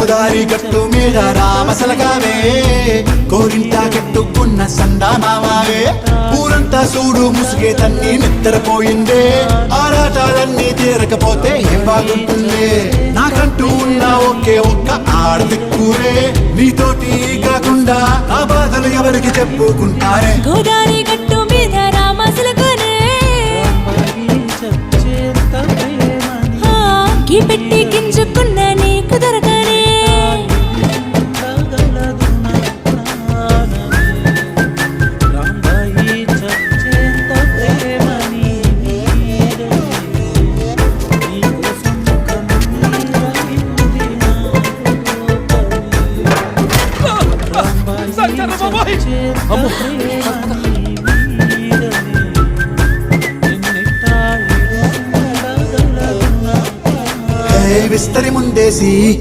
గోదారి గట్టు మీద రామసలగావే కోరింట కట్టుకున్న సందామావే ఊరంతా సూడు ముసుగే తన్ని నిద్రపోయిందే ఆరాటాలన్నీ తీరకపోతే ఏం బాగుంటుంది నాకంటూ ఉన్న ఒకే ఒక్క ఆడదిక్కురే నీతోటి కాకుండా నా బాధలు ఎవరికి చెప్పుకుంటారే గోదారి గట్టు మీద రామసలగానే గీ పెట్టి గింజుకున్న నీకు దొరకనే విస్తరి ముందేసి